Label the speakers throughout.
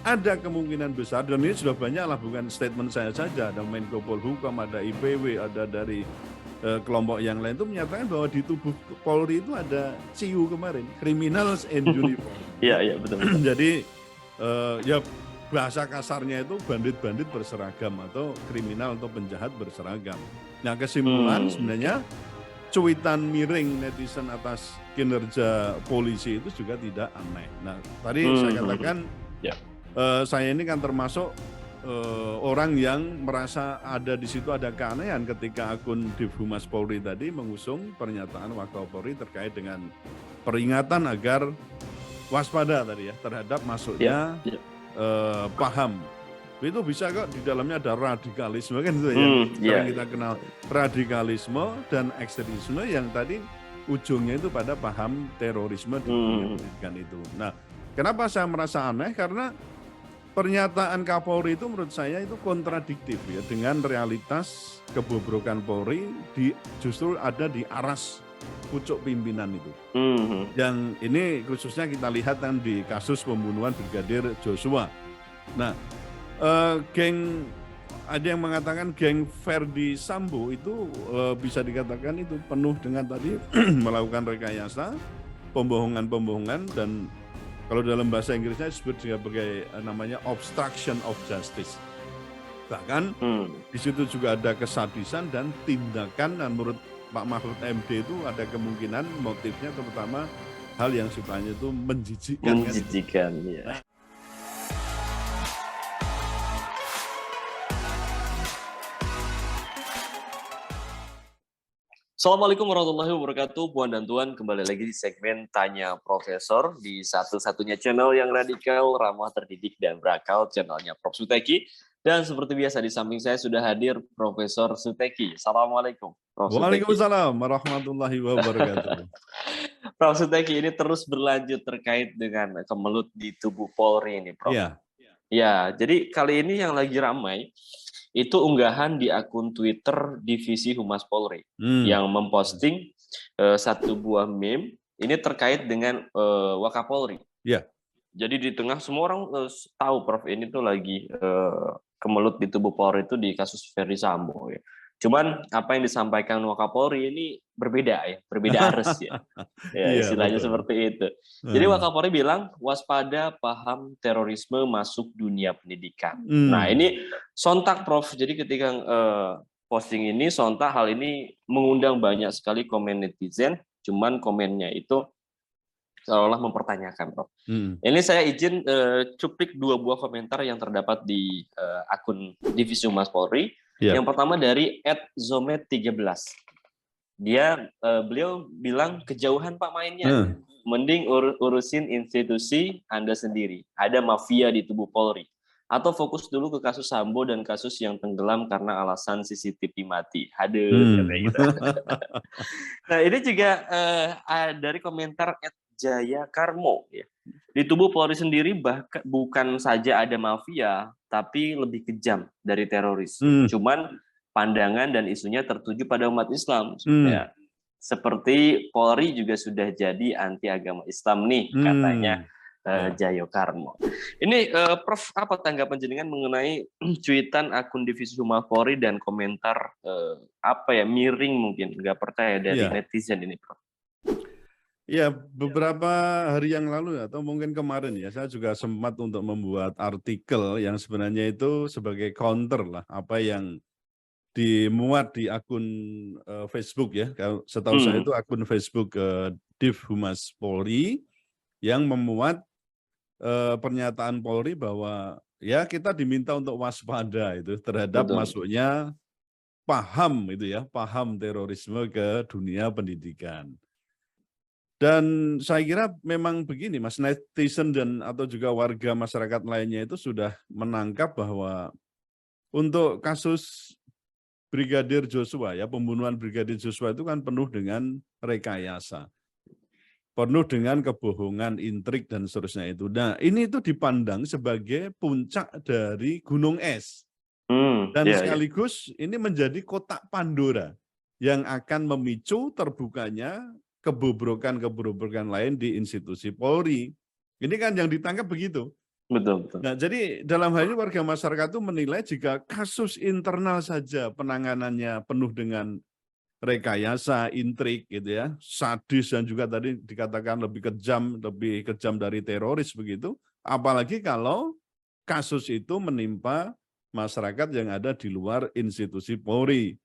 Speaker 1: ada kemungkinan besar, dan ini sudah banyak lah, bukan statement saya saja, ada Menko Polhukam, ada IPW, ada dari kelompok yang lain itu menyatakan bahwa di tubuh Polri itu ada CIU kemarin, Criminals in Uniform.
Speaker 2: Iya, betul.
Speaker 1: Jadi ya bahasa kasarnya itu bandit-bandit berseragam atau kriminal atau penjahat berseragam. Nah, kesimpulan sebenarnya cuitan miring netizen atas kinerja polisi itu juga tidak aneh. Nah, tadi saya katakan saya ini kan termasuk orang yang merasa ada di situ ada keanehan ketika akun Div Humas Polri tadi mengusung pernyataan Wakapolri terkait dengan peringatan agar waspada tadi ya terhadap masuknya paham. Itu bisa kok di dalamnya ada radikalisme kan itu ya. Sekarang kita kenal radikalisme dan ekstremisme yang tadi ujungnya itu pada paham terorisme di dunia pendidikan itu. Nah, kenapa saya merasa aneh? Karena pernyataan Kapolri itu menurut saya itu kontradiktif ya dengan realitas kebobrokan Polri justru ada di aras pucuk pimpinan itu. Yang ini khususnya kita lihat kan di kasus pembunuhan Brigadir Joshua. Nah, geng ada yang mengatakan geng Verdi Sambo itu bisa dikatakan itu penuh dengan tadi melakukan rekayasa, pembohongan dan kalau dalam bahasa Inggrisnya disebut sebagai namanya obstruction of justice. Bahkan di situ juga ada kesadisan dan tindakan, dan menurut Pak Mahfud MD itu ada kemungkinan motifnya terutama hal yang sifatnya itu menjijikkan.
Speaker 2: Menjijikkan, ya. Assalamualaikum warahmatullahi wabarakatuh, Puan dan Tuan. Kembali lagi di segmen Tanya Profesor di satu-satunya channel yang radikal, ramah, terdidik, dan berakal, channelnya Prof. Suteki. Dan seperti biasa di samping saya sudah hadir Profesor Suteki. Assalamualaikum, Prof. Suteki.
Speaker 1: Waalaikumsalam warahmatullahi wabarakatuh.
Speaker 2: Prof. Suteki, ini terus berlanjut terkait dengan kemelut di tubuh Polri ini, Prof.
Speaker 1: Iya.
Speaker 2: Ya, jadi kali ini yang lagi ramai itu unggahan di akun Twitter Divisi Humas Polri yang memposting satu buah meme ini terkait dengan Wakapolri.
Speaker 1: Yeah.
Speaker 2: Jadi di tengah semua orang tahu Prof ini tuh lagi kemelut di tubuh Polri itu di kasus Verdi Sambo ya. Cuman apa yang disampaikan Wakapolri ini berbeda ya, berbeda arus ya. Ya, istilahnya seperti itu. Jadi Wakapolri bilang waspada paham terorisme masuk dunia pendidikan. Nah, ini sontak Prof. Jadi ketika posting ini sontak, hal ini mengundang banyak sekali komen netizen, cuman komennya itu seolah mempertanyakan, Prof. Ini saya izin cuplik dua buah komentar yang terdapat di akun Divisi Humas Polri. Yang pertama dari @zomet13. Beliau bilang kejauhan Pak mainnya. Mending urusin institusi Anda sendiri. Ada mafia di tubuh Polri. Atau fokus dulu ke kasus Sambo dan kasus yang tenggelam karena alasan CCTV mati. Aduh, katanya gitu. Nah, ini juga dari komentar @Jaya Karmo ya. Di tubuh Polri sendiri bahkan bukan saja ada mafia, tapi lebih kejam dari teroris. Cuman pandangan dan isunya tertuju pada umat Islam. Ya. Seperti Polri juga sudah jadi anti agama Islam nih, katanya Jayo Karmo. Ini Prof, apa tanggapan jenengan mengenai cuitan akun Divisi Humas Polri dan komentar miring mungkin, nggak percaya dari netizen ini, Prof?
Speaker 1: Ya, beberapa hari yang lalu atau mungkin kemarin ya, saya juga sempat untuk membuat artikel yang sebenarnya itu sebagai counter lah apa yang dimuat di akun Facebook ya. Setahu saya itu akun Facebook Div Humas Polri yang memuat pernyataan Polri bahwa ya kita diminta untuk waspada itu terhadap masuknya paham itu ya, paham terorisme ke dunia pendidikan. Dan saya kira memang begini Mas, netizen dan atau juga warga masyarakat lainnya itu sudah menangkap bahwa untuk kasus Brigadir Joshua ya, pembunuhan Brigadir Joshua itu kan penuh dengan rekayasa. Penuh dengan kebohongan, intrik dan seterusnya itu. Nah, ini itu dipandang sebagai puncak dari gunung es. Dan sekaligus ini menjadi kotak Pandora yang akan memicu terbukanya kebobrokan lain di institusi Polri. Ini kan yang ditangkap begitu.
Speaker 2: Betul, betul.
Speaker 1: Nah, jadi dalam hal ini warga masyarakat itu menilai jika kasus internal saja penanganannya penuh dengan rekayasa, intrik gitu ya, sadis dan juga tadi dikatakan lebih kejam dari teroris begitu. Apalagi kalau kasus itu menimpa masyarakat yang ada di luar institusi Polri.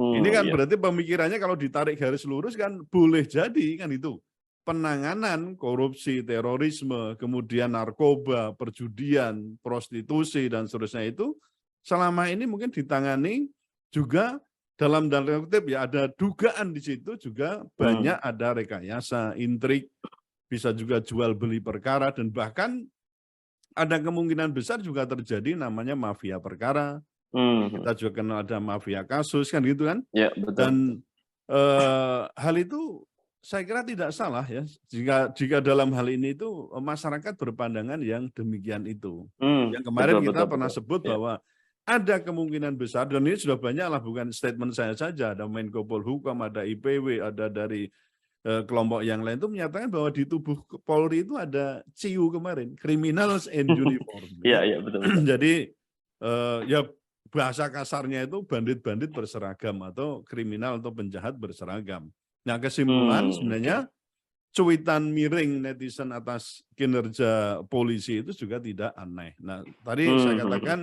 Speaker 1: Ini kan
Speaker 2: Iya.
Speaker 1: berarti pemikirannya kalau ditarik garis lurus kan boleh jadi kan itu. Penanganan korupsi, terorisme, kemudian narkoba, perjudian, prostitusi, dan seterusnya itu selama ini mungkin ditangani juga dalam tanda kutip ya ada dugaan di situ juga banyak ada rekayasa, intrik, bisa juga jual beli perkara dan bahkan ada kemungkinan besar juga terjadi namanya mafia perkara. Kita juga kenal ada mafia kasus kan gitu kan.
Speaker 2: Ya, betul.
Speaker 1: Dan hal itu saya kira tidak salah ya jika dalam hal ini itu masyarakat berpandangan yang demikian itu. Yang kemarin kita pernah sebut bahwa ada kemungkinan besar dan ini sudah banyak lah bukan statement saya saja, ada Menko Polhukam, ada IPW, ada dari kelompok yang lain itu menyatakan bahwa di tubuh Polri itu ada CIU kemarin, Criminals in Uniform.
Speaker 2: Iya, betul.
Speaker 1: Jadi ya bahasa kasarnya itu bandit-bandit berseragam atau kriminal atau penjahat berseragam. Nah, kesimpulan sebenarnya cuitan miring netizen atas kinerja polisi itu juga tidak aneh. Nah, tadi saya katakan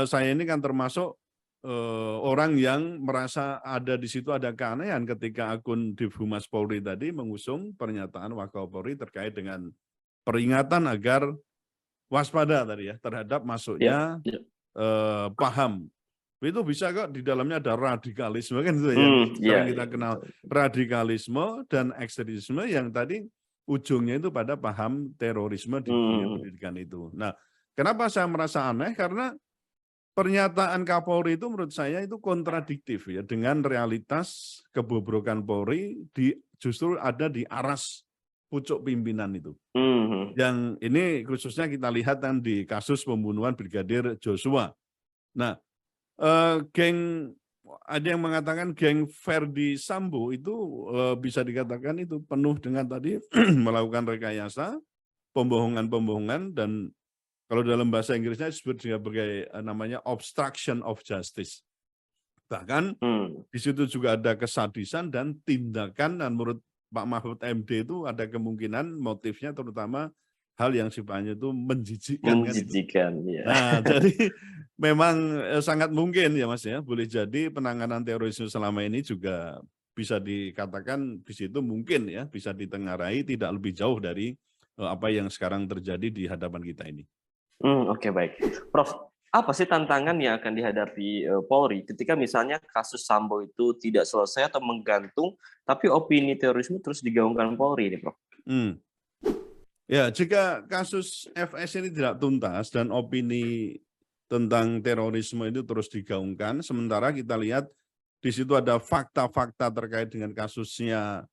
Speaker 1: saya ini kan termasuk orang yang merasa ada di situ ada keanehan ketika akun Divhumas Polri tadi mengusung pernyataan Wakapolri terkait dengan peringatan agar waspada tadi ya terhadap masuknya paham. Itu bisa kok di dalamnya ada radikalisme kan itu yang sering kita kenal. Radikalisme dan ekstremisme yang tadi ujungnya itu pada paham terorisme di dunia pendidikan itu. Nah, kenapa saya merasa aneh? Karena pernyataan Kapolri itu menurut saya itu kontradiktif ya dengan realitas kebobrokan Polri justru ada di aras pucuk pimpinan itu. Yang ini khususnya kita lihat kan di kasus pembunuhan Brigadir Joshua. Nah, geng ada yang mengatakan geng Verdi Sambo itu bisa dikatakan itu penuh dengan tadi melakukan rekayasa, pembohongan-pembohongan dan kalau dalam bahasa Inggrisnya disebut sebagai namanya obstruction of justice. Bahkan di situ juga ada kesadisan dan tindakan dan menurut Pak Mahfud MD itu ada kemungkinan motifnya terutama hal yang sifatnya itu menjijikkan.
Speaker 2: Menjijikkan, ya.
Speaker 1: Nah, jadi memang sangat mungkin ya Mas ya, boleh jadi penanganan terorisme selama ini juga bisa dikatakan di situ mungkin ya bisa ditengarai tidak lebih jauh dari apa yang sekarang terjadi di hadapan kita ini.
Speaker 2: Oke, baik. Prof, apa sih tantangan yang akan dihadapi Polri ketika misalnya kasus Sambo itu tidak selesai atau menggantung, tapi opini terorisme terus digaungkan Polri ini, Prof?
Speaker 1: Ya, jika kasus FS ini tidak tuntas dan opini tentang terorisme itu terus digaungkan, sementara kita lihat di situ ada fakta-fakta terkait dengan kasusnya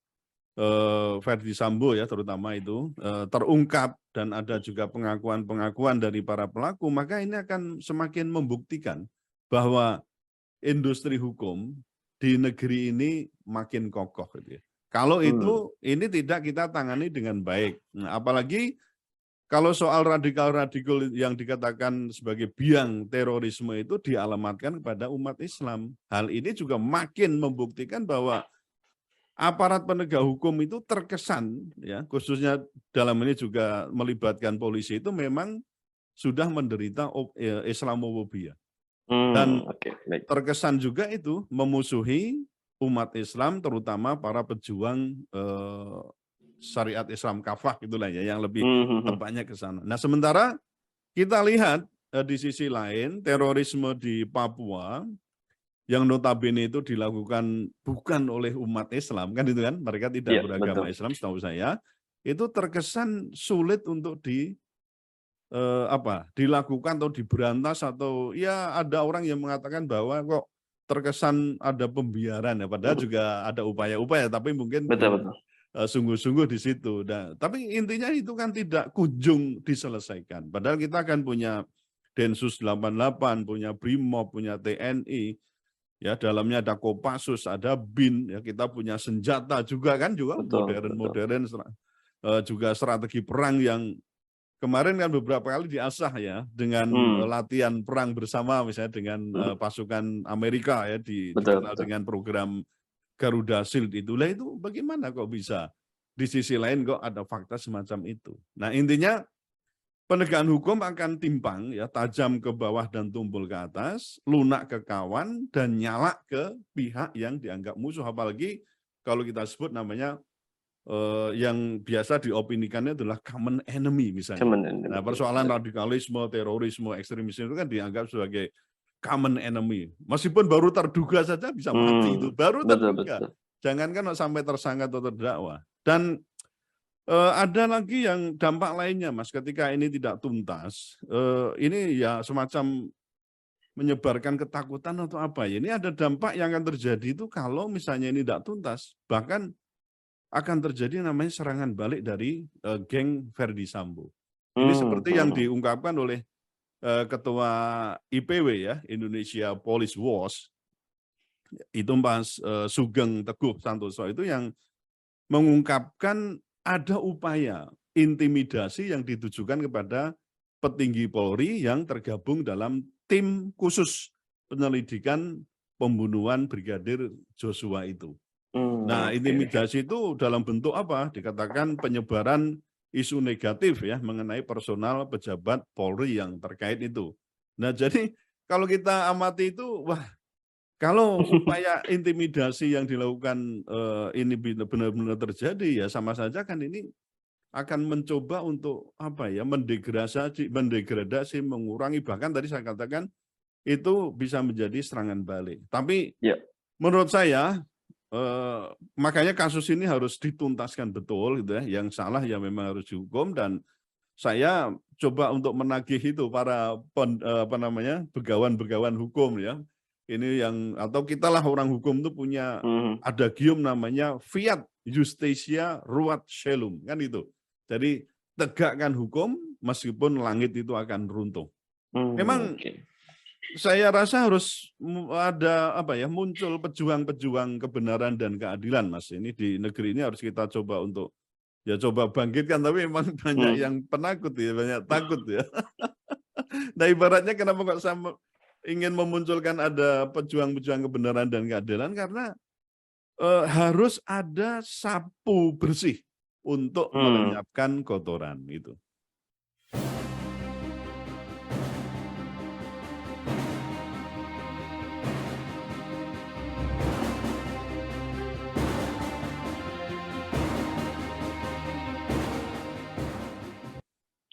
Speaker 1: Verdi Sambo ya terutama itu terungkap dan ada juga pengakuan-pengakuan dari para pelaku, maka ini akan semakin membuktikan bahwa industri hukum di negeri ini makin kokoh gitu ya. Kalau itu ini tidak kita tangani dengan baik. Nah, apalagi kalau soal radikal-radikal yang dikatakan sebagai biang terorisme itu dialamatkan kepada umat Islam. Hal ini juga makin membuktikan bahwa aparat penegak hukum itu terkesan ya khususnya dalam ini juga melibatkan polisi itu memang sudah menderita Islamofobia dan terkesan juga itu memusuhi umat Islam terutama para pejuang syariat Islam kafah gitulah ya yang lebih tepatnya ke sana. Nah, sementara kita lihat di sisi lain terorisme di Papua yang notabene itu dilakukan bukan oleh umat Islam kan itu kan mereka tidak beragama Islam setahu saya itu terkesan sulit untuk dilakukan atau diberantas atau ya ada orang yang mengatakan bahwa kok terkesan ada pembiaran ya padahal juga ada upaya-upaya tapi mungkin sungguh-sungguh di situ. Nah, tapi intinya itu kan tidak kunjung diselesaikan. Padahal kita akan punya Densus 88, punya Brimob, punya TNI. Ya, dalamnya ada Kopassus, ada BIN, ya kita punya senjata juga kan juga modern-modern juga strategi perang yang kemarin kan beberapa kali diasah ya dengan latihan perang bersama misalnya dengan pasukan Amerika ya
Speaker 2: Betul,
Speaker 1: dikenal
Speaker 2: betul.
Speaker 1: dengan program Garuda Shield itulah itu bagaimana kok bisa di sisi lain kok ada fakta semacam itu. Nah intinya penegakan hukum akan timpang ya, tajam ke bawah dan tumpul ke atas, lunak ke kawan dan nyala ke pihak yang dianggap musuh, apalagi kalau kita sebut namanya yang biasa diopinikannya adalah common enemy misalnya. Nah, persoalan radikalisme, terorisme, ekstremisme itu kan dianggap sebagai common enemy. Meskipun baru terduga saja bisa mati itu, baru terduga. Jangankan sampai tersangka atau terdakwa. Dan ada lagi yang dampak lainnya, Mas, ketika ini tidak tuntas, ini ya semacam menyebarkan ketakutan atau apa ya. Ini ada dampak yang akan terjadi itu kalau misalnya ini tidak tuntas, bahkan akan terjadi namanya serangan balik dari geng Verdi Sambo. Ini seperti yang diungkapkan oleh Ketua IPW ya, Indonesia Police Watch, itu Mas Sugeng Teguh Santoso itu yang mengungkapkan ada upaya intimidasi yang ditujukan kepada petinggi Polri yang tergabung dalam tim khusus penyelidikan pembunuhan Brigadir Joshua itu. Nah, intimidasi itu dalam bentuk apa? Dikatakan penyebaran isu negatif ya mengenai personal pejabat Polri yang terkait itu. Nah, jadi kalau kita amati itu, wah, kalau upaya intimidasi yang dilakukan ini benar-benar terjadi ya sama saja kan ini akan mencoba untuk apa ya mendegradasi, mengurangi, bahkan tadi saya katakan itu bisa menjadi serangan balik. Tapi menurut saya makanya kasus ini harus dituntaskan betul gitu ya. Yang salah ya memang harus dihukum, dan saya coba untuk menagih itu para begawan-begawan hukum ya. Ini yang atau kita lah orang hukum itu punya adagium namanya fiat justitia ruat caelum kan itu. Jadi tegakkan hukum meskipun langit itu akan runtuh. Memang saya rasa harus ada muncul pejuang-pejuang kebenaran dan keadilan, Mas. Ini di negeri ini harus kita coba untuk coba bangkitkan, tapi memang banyak yang penakut ya, banyak takut ya. Nah, ibaratnya kenapa kok saya ingin memunculkan ada pejuang-pejuang kebenaran dan keadilan, karena harus ada sapu bersih untuk melenyapkan kotoran itu.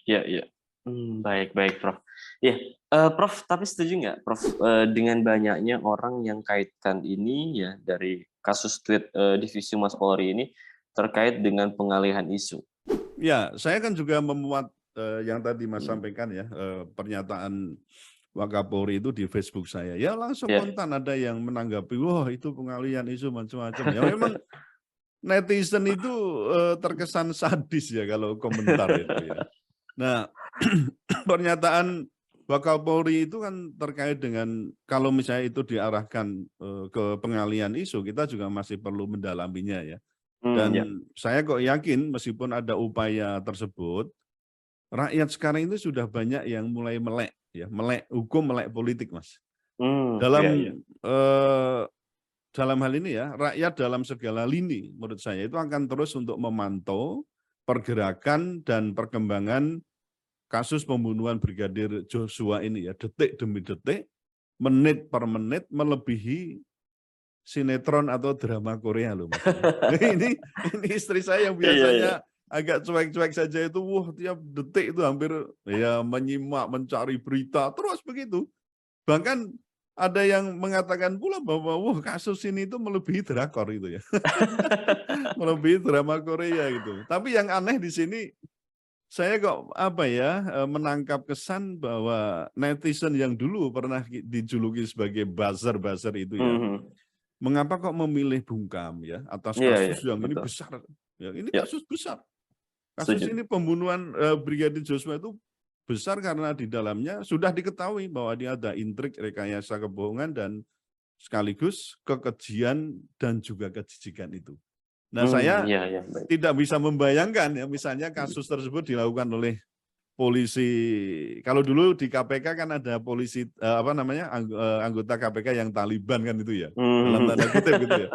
Speaker 2: Ya. Baik, Prof. Ya, Prof, tapi setuju nggak, Prof, dengan banyaknya orang yang kaitkan ini ya dari kasus tweet Divisi Humas Polri ini terkait dengan pengalihan isu?
Speaker 1: Ya, saya kan juga memuat yang tadi Mas sampaikan ya, pernyataan Wakapolri itu di Facebook saya. Ya langsung kontan ada yang menanggapi, wah itu pengalihan isu macam-macam. Ya memang netizen itu terkesan sadis ya kalau komentar itu ya. Nah, pernyataan Wakapolri itu kan terkait dengan kalau misalnya itu diarahkan ke pengalihan isu, kita juga masih perlu mendalaminya ya. Dan saya kok yakin meskipun ada upaya tersebut, rakyat sekarang itu sudah banyak yang mulai melek hukum, melek politik, Mas. Dalam hal ini ya, rakyat dalam segala lini menurut saya itu akan terus untuk memantau pergerakan dan perkembangan kasus pembunuhan Brigadir Joshua ini ya, detik demi detik, menit per menit, melebihi sinetron atau drama Korea loh, Mas. Ini istri saya yang biasanya agak cuek-cuek saja itu, wah tiap detik itu hampir ya menyimak, mencari berita, terus begitu. Bahkan ada yang mengatakan pula bahwa wah kasus ini itu melebihi drakor gitu ya. Melebihi drama Korea gitu. Tapi yang aneh di sini, saya kok menangkap kesan bahwa netizen yang dulu pernah dijuluki sebagai buzzer itu ya, mengapa kok memilih bungkam ya atas kasus yang ini besar? Ya, ini kasus besar. Kasus ini pembunuhan Brigadir Joshua itu besar karena di dalamnya sudah diketahui bahwa dia ada intrik, rekayasa kebohongan, dan sekaligus kekejian dan juga kejijikan itu. Nah, saya tidak bisa membayangkan ya misalnya kasus tersebut dilakukan oleh polisi, kalau dulu di KPK kan ada polisi anggota KPK yang Taliban kan itu ya, dalam tanda kutip gitu ya.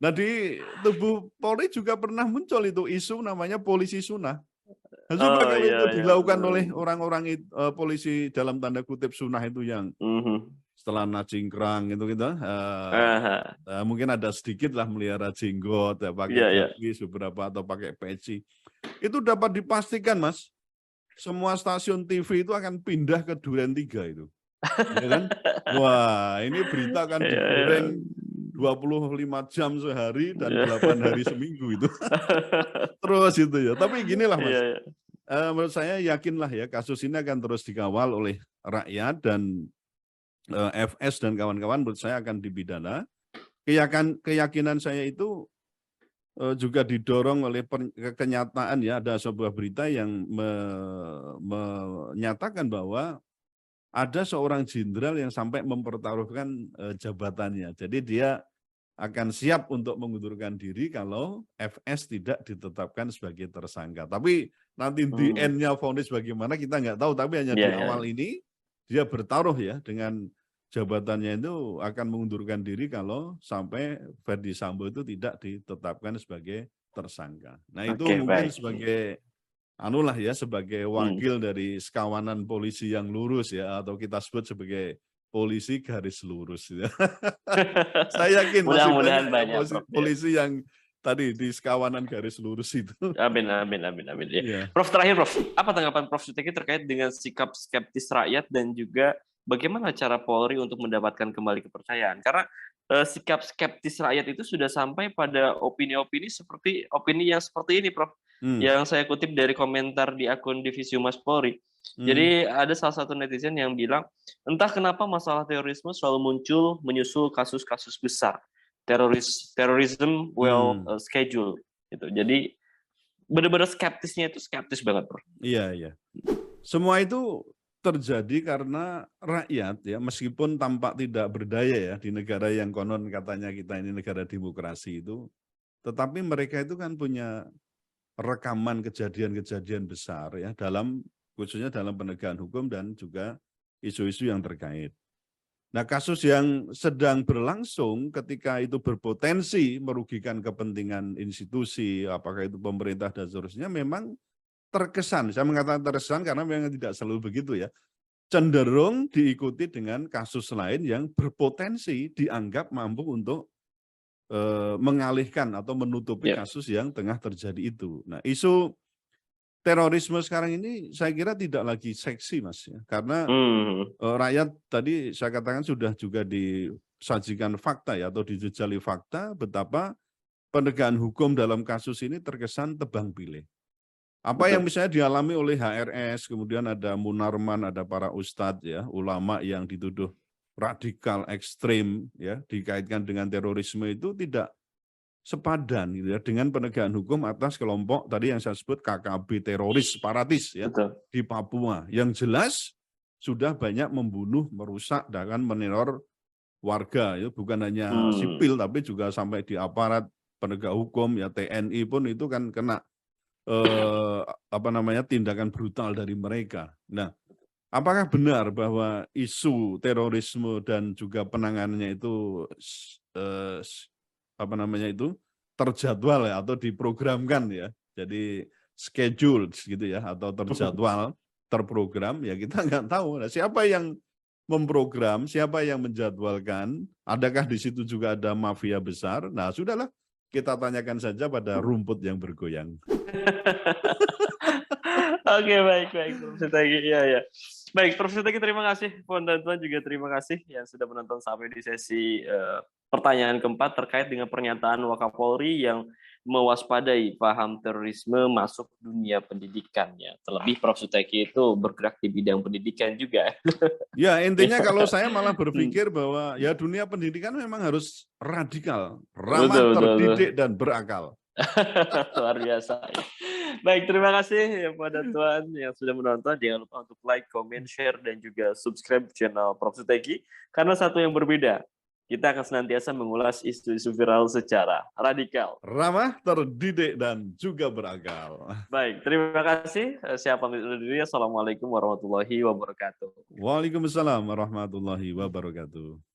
Speaker 1: Nah di tubuh Polri juga pernah muncul itu isu namanya polisi sunnah. Nah, coba kalau
Speaker 2: iya,
Speaker 1: itu
Speaker 2: iya.
Speaker 1: dilakukan oleh orang-orang polisi dalam tanda kutip sunnah itu yang setelah nacingkrang gitu mungkin ada sedikit lah melihara jenggot, ya, pakai gamis beberapa atau pakai peci. Itu dapat dipastikan Mas, semua stasiun TV itu akan pindah ke Duren 3 itu. Ya kan? Wah, ini berita akan digoreng 25 jam sehari dan 8 hari seminggu itu. Terus itu ya. Tapi ginilah Mas, menurut saya yakinlah ya kasus ini akan terus dikawal oleh rakyat dan FS dan kawan-kawan menurut saya akan dipidana. Keyakinan saya itu juga didorong oleh kenyataan ya, ada sebuah berita yang menyatakan bahwa ada seorang jenderal yang sampai mempertaruhkan jabatannya. Jadi dia akan siap untuk mengundurkan diri kalau FS tidak ditetapkan sebagai tersangka. Tapi nanti di end-nya vonis bagaimana kita nggak tahu. Tapi hanya di awal ini dia bertaruh ya dengan jabatannya itu akan mengundurkan diri kalau sampai Ferdy Sambo itu tidak ditetapkan sebagai tersangka. Nah itu mungkin sebagai sebagai wakil dari sekawanan polisi yang lurus ya, atau kita sebut sebagai polisi garis lurus ya. Saya yakin masih banyak polisi yang tadi di sekawanan garis lurus itu.
Speaker 2: Amin. Ya. Prof, terakhir Prof, apa tanggapan Prof Suteki terkait dengan sikap skeptis rakyat dan juga bagaimana cara Polri untuk mendapatkan kembali kepercayaan? Karena sikap skeptis rakyat itu sudah sampai pada opini-opini yang seperti ini, Prof. Yang saya kutip dari komentar di akun Divisi Humas Polri. Jadi ada salah satu netizen yang bilang, entah kenapa masalah terorisme selalu muncul menyusul kasus-kasus besar. Terrorism schedule. Gitu. Jadi benar-benar skeptisnya itu skeptis banget, Prof.
Speaker 1: Iya. Semua itu terjadi karena rakyat ya, meskipun tampak tidak berdaya ya di negara yang konon katanya kita ini negara demokrasi itu, tetapi mereka itu kan punya rekaman kejadian-kejadian besar ya khususnya dalam penegakan hukum dan juga isu-isu yang terkait. Nah, kasus yang sedang berlangsung ketika itu berpotensi merugikan kepentingan institusi, apakah itu pemerintah dan seterusnya, memang terkesan, saya mengatakan terkesan karena memang tidak selalu begitu ya, cenderung diikuti dengan kasus lain yang berpotensi dianggap mampu untuk mengalihkan atau menutupi kasus yang tengah terjadi itu. Nah, isu terorisme sekarang ini saya kira tidak lagi seksi Mas ya, karena rakyat tadi saya katakan sudah juga disajikan fakta ya, atau dijejali fakta betapa penegakan hukum dalam kasus ini terkesan tebang pilih. Apa yang misalnya dialami oleh HRS, kemudian ada Munarman, ada para ustadz ya, ulama yang dituduh radikal ekstrim ya, dikaitkan dengan terorisme itu tidak sepadan gitu ya dengan penegakan hukum atas kelompok tadi yang saya sebut KKB teroris separatis ya di Papua, yang jelas sudah banyak membunuh, merusak dan meneror warga ya, bukan hanya sipil tapi juga sampai di aparat penegak hukum ya, TNI pun itu kan kena tindakan brutal dari mereka. Nah, apakah benar bahwa isu terorisme dan juga penanganannya itu terjadwal ya, atau diprogramkan ya, jadi schedule gitu ya, atau terjadwal, terprogram ya, kita nggak tahu. Nah, siapa yang memprogram, siapa yang menjadwalkan, adakah di situ juga ada mafia besar? Nah, sudahlah, kita tanyakan saja pada rumput yang bergoyang.
Speaker 2: Oke, baik Prof Suteki. Ya. Baik, Prof Suteki, terima kasih. Teman-teman juga terima kasih yang sudah menonton sampai di sesi pertanyaan keempat terkait dengan pernyataan Wakapolri yang mewaspadai paham terorisme masuk dunia pendidikannya. Terlebih Prof Suteki itu bergerak di bidang pendidikan juga.
Speaker 1: Ya, intinya kalau saya malah berpikir bahwa ya dunia pendidikan memang harus radikal, ramah, terdidik, dan berakal.
Speaker 2: Luar biasa. Baik, terima kasih ya pada Tuhan yang sudah menonton. Jangan lupa untuk like, comment, share, dan juga subscribe channel Prof Suteki. Karena satu yang berbeda, kita akan senantiasa mengulas isu-isu viral secara radikal.
Speaker 1: Ramah, terdidik, dan juga berakal.
Speaker 2: Baik, terima kasih. Saya pamit undur diri. Assalamualaikum warahmatullahi wabarakatuh.
Speaker 1: Waalaikumsalam warahmatullahi wabarakatuh.